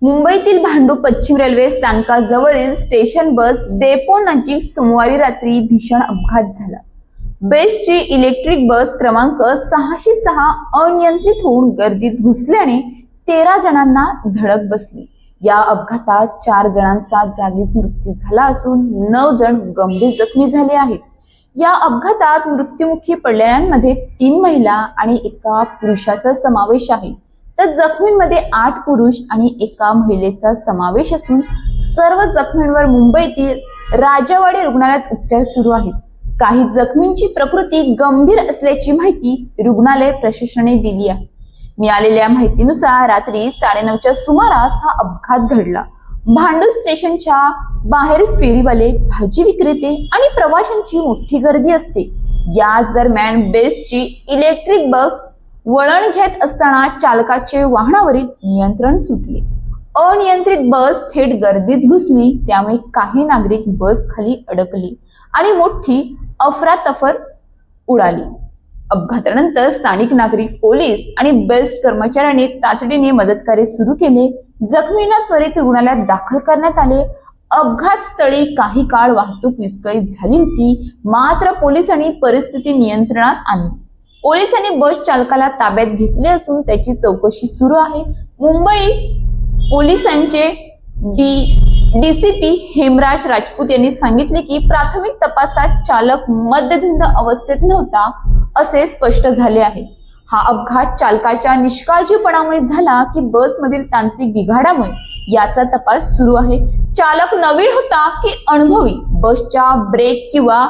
मुंबईतील भांडूप पश्चिम railway स्थानकाजवळील station bus depot नजीक सोमवारी रात्री भीषण अपघात झाला। बेस्टची इलेक्ट्रिक बस क्रमांक 606 अनियंत्रित होऊन गर्दीत घुसल्याने 13 जणांना धडक बसली। या अपघातात 4 जणांचा जागीच मृत्यू झाला असून 9 जण गंभीर जखमी झाले आहेत। या अपघातात मृत्युमुखी पडलेल्यांमध्ये 3 महिला आणि एका पुरुषाचा समावेश आहे, तर जखमींमध्ये 8 पुरुष आणि एका महिलेचा समावेश असून सर्व जखमींवर मुंबईतील राजावाडी रुग्णालयात उपचार सुरू आहेत। काही जखमींची प्रकृती गंभीर असल्याची माहिती रुग्णालय प्रशासनाने दिली आहे। मिळालेल्या माहितीनुसार रात्री 9:30च्या सुमारास हा अपघात घडला। भांडूप स्टेशनच्या बाहेर फेरीवाले, भाजी विक्रेते आणि प्रवाशांची मोठी गर्दी असते। याच दरम्यान बेस्टची इलेक्ट्रिक बस वळण घेत असताना चालकाचे वाहनावरील नियंत्रण सुटले। अनियंत्रित बस थेट गर्दीत घुसली, त्यामुळे काही नागरिक बस खाली अडकले आणि मोठी अफरातफर उडाली। अपघातानंतर स्थानिक नागरिक, पोलीस आणि बेस्ट कर्मचाऱ्यांनी तातडीने मदतकार्य सुरू केले। जखमींना त्वरित रुग्णालयात दाखल करण्यात आले। अपघात स्थळी काही काळ वाहतूक विस्कळीत झाली होती, मात्र पोलिसांनी परिस्थिती नियंत्रणात आणली। पोलिसांनी बस चालकाला ताब्यात घेतले असून त्याची चौकशी सुरू आहे। मुंबई पोलिसांचे डीसीपी हेमराज राजपूत यांनी सांगितले की प्राथमिक तपासात चालक मद्यधुंद अवस्थेत नव्हता असे स्पष्ट झाले आहे। हा अपघात चालकाच्या निष्काळजीपणामुळे झाला की बसमधील तांत्रिक बिघाडामुळे, याचा तपास सुरू आहे। चालक नवीन होता की अनुभवी, बसच्या ब्रेक किंवा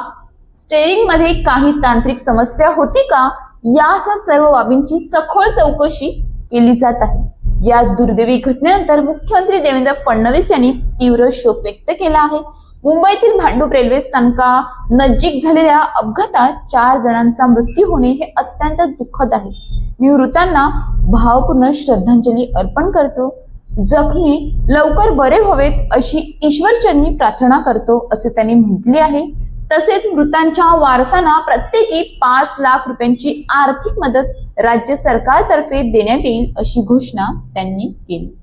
स्टेअरिंग मध्ये काही तांत्रिक समस्या होती का, यासह सर्व बाबींची सखोल चौकशी केली जात आहे। या दुर्दैवी घटनेनंतर मुख्यमंत्री देवेंद्र फडणवीस यांनी तीव्र शोक व्यक्त केला आहे। मुंबईतील भांडूप रेल्वे स्थानका नजीक झालेल्या अपघातात 4 जणांचा मृत्यू होणे हे अत्यंत दुःखद आहे। मी मृतांना भावपूर्ण श्रद्धांजली अर्पण करतो। जखमी लवकर बरे व्हावेत अशी ईश्वरचरणी प्रार्थना करतो असे त्यांनी म्हटले आहे। तसेच मृतांच्या वारसांना प्रत्येकी 5 लाख रुपयांची आर्थिक मदत राज्य सरकारतर्फे देण्यात येईल अशी घोषणा त्यांनी केली।